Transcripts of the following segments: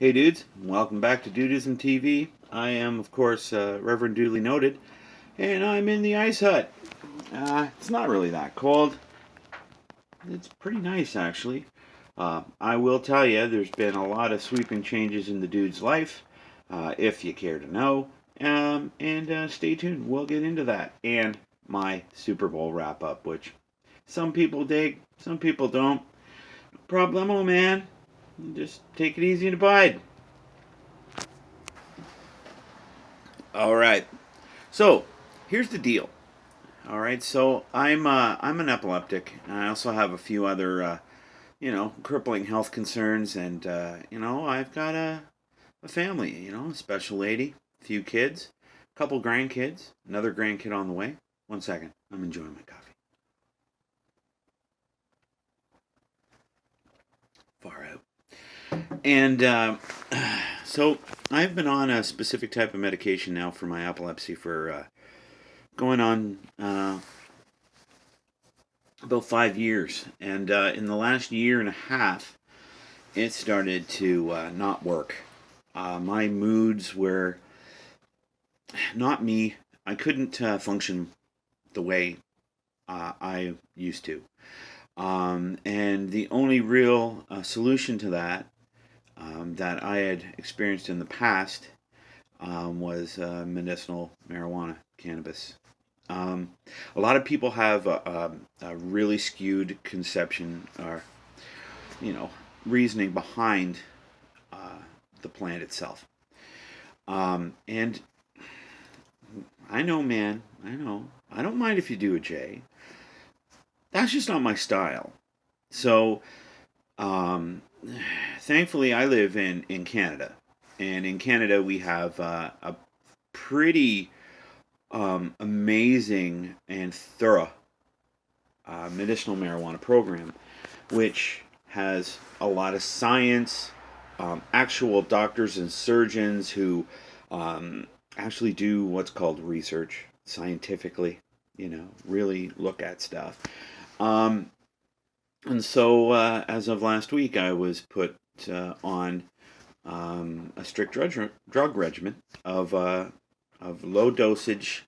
Hey dudes, welcome back to DudeismTV. I am, of course, Reverend Duly Noted, and I'm in the ice hut. It's not really that cold. It's pretty nice, actually. I will tell you, there's been a lot of sweeping changes in the dude's life, if you care to know. And stay tuned, we'll get into that. And my Super Bowl wrap up, which some people dig, some people don't. Problemo, man. Just take it easy and abide. All right. So here's the deal. All right. So I'm an epileptic, and I also have a few other crippling health concerns, and I've got a family. A special lady, a few kids, a couple grandkids, another grandkid on the way. One second. I'm enjoying my coffee. Far out. And so I've been on a specific type of medication now for my epilepsy for going on about 5 years. And in the last year and a half, it started to not work. My moods were not me. I couldn't function the way I used to. And the only real solution to that I had experienced in the past was medicinal marijuana, cannabis. A lot of people have a really skewed conception or, reasoning behind the plant itself. And I know, man, I know. I don't mind if you do a J. That's just not my style. So, thankfully, I live in Canada. And in Canada, we have a pretty amazing and thorough medicinal marijuana program, which has a lot of science, actual doctors and surgeons who actually do what's called research scientifically, really look at stuff. And so, as of last week, I was put on a strict drug regimen of low dosage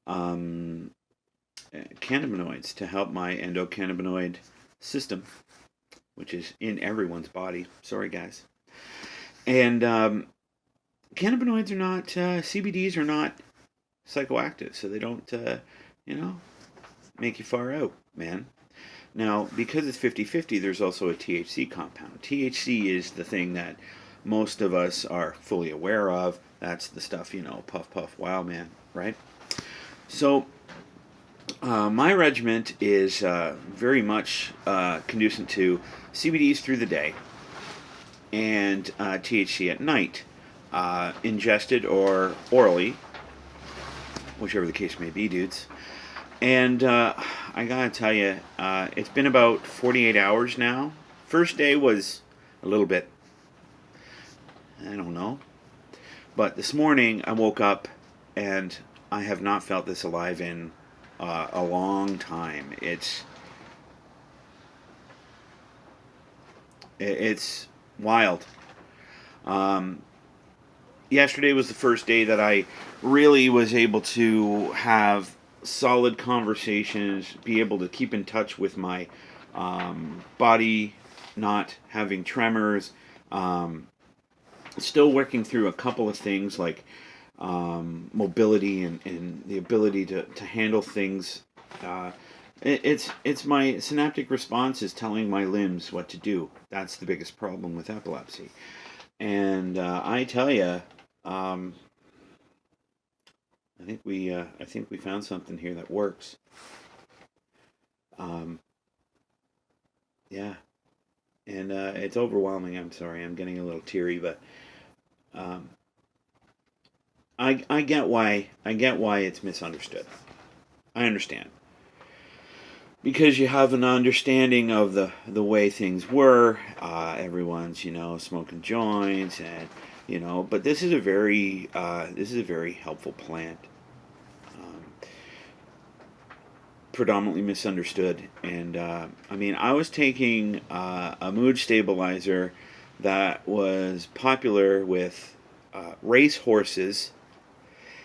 cannabinoids to help my endocannabinoid system, which is in everyone's body. Sorry, guys. And cannabinoids are not, CBDs are not psychoactive, so they don't, make you far out, man. Now, because it's 50-50, there's also a THC compound. THC is the thing that most of us are fully aware of. That's the stuff, puff, puff, wow, man, right? So, my regiment is very much conducive to CBDs through the day and THC at night, ingested or orally, whichever the case may be, dudes. And I gotta tell you, it's been about 48 hours now. First day was a little bit, I don't know. But this morning I woke up and I have not felt this alive in a long time. It's wild. Yesterday was the first day that I really was able to have solid conversations, be able to keep in touch with my body, not having tremors. Still working through a couple of things like mobility and the ability to handle things. It's my synaptic response is telling my limbs what to do. That's the biggest problem with epilepsy. And I tell you, I think we found something here that works. Yeah, and it's overwhelming. I'm sorry, I'm getting a little teary, but um, I get why it's misunderstood. I understand because you have an understanding of the way things were. Everyone's smoking joints and but this is a very helpful plant. Um, Predominantly misunderstood, and I mean I was taking a mood stabilizer that was popular with race horses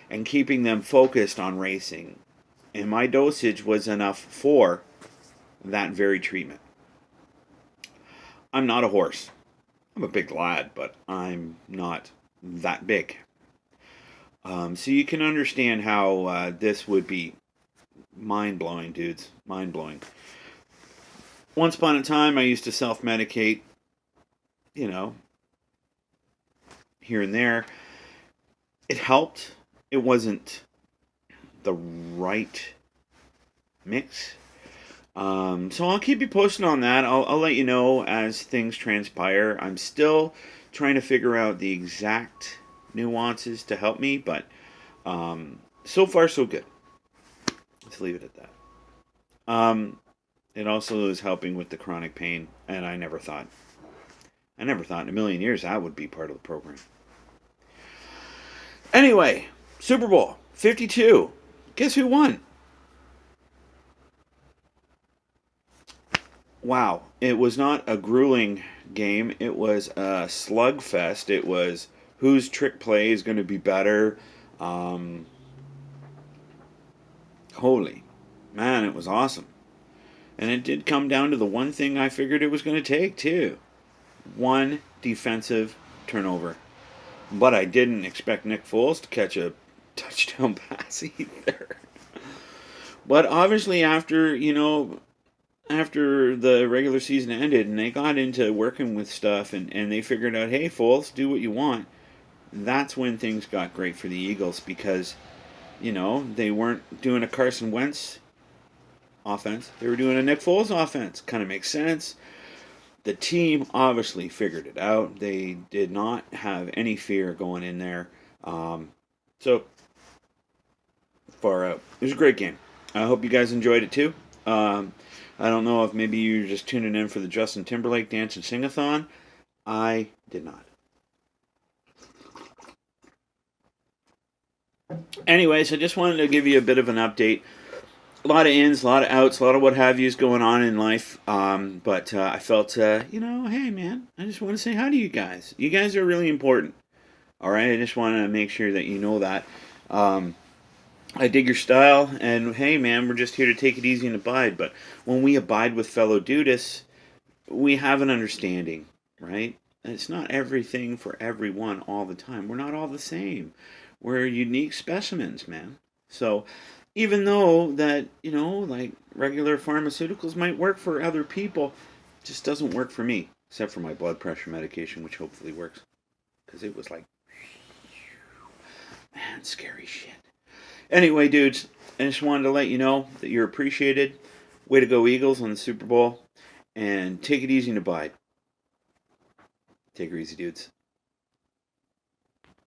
and keeping them focused on racing. And my dosage was enough for that very treatment. I'm not a horse. I'm a big lad, but I'm not that big. So you can understand how this would be mind-blowing, dudes. Mind-blowing. Once upon a time, I used to self-medicate, you know, here and there. It helped. It wasn't the right mix. So I'll keep you posted on that. I'll let you know as things transpire. I'm still trying to figure out the exact nuances to help me, but so far so good. Let's leave it at that. It also is helping with the chronic pain, and I never thought in a million years that would be part of the program. Anyway, Super Bowl 52. Guess who won? Wow, it was not a grueling game. It was a slugfest. It was whose trick play is going to be better. Holy man, it was awesome. And it did come down to the one thing I figured it was going to take, too. One defensive turnover. But I didn't expect Nick Foles to catch a touchdown pass either. But obviously after the regular season ended and they got into working with stuff and they figured out, hey, Foles, do what you want, that's when things got great for the Eagles because, they weren't doing a Carson Wentz offense. They were doing a Nick Foles offense. Kind of makes sense. The team obviously figured it out. They did not have any fear going in there. So, far out. It was a great game. I hope you guys enjoyed it too. I don't know if maybe you're just tuning in for the Justin Timberlake Dance and Sing-a-thon. I did not. Anyways, I just wanted to give you a bit of an update. A lot of ins, a lot of outs, a lot of what have yous going on in life. But I felt, hey man, I just want to say hi to you guys. You guys are really important. All right, I just want to make sure that you know that. I dig your style, and hey man, we're just here to take it easy and abide. But when we abide with fellow dudists, we have an understanding, right? It's not everything for everyone all the time. We're not all the same. We're unique specimens, man. So even though that, like regular pharmaceuticals might work for other people, it just doesn't work for me, except for my blood pressure medication, which hopefully works. Because it was like, man, scary shit. Anyway, dudes, I just wanted to let you know that you're appreciated. Way to go, Eagles, on the Super Bowl. And take it easy and abide. Take her easy, dudes.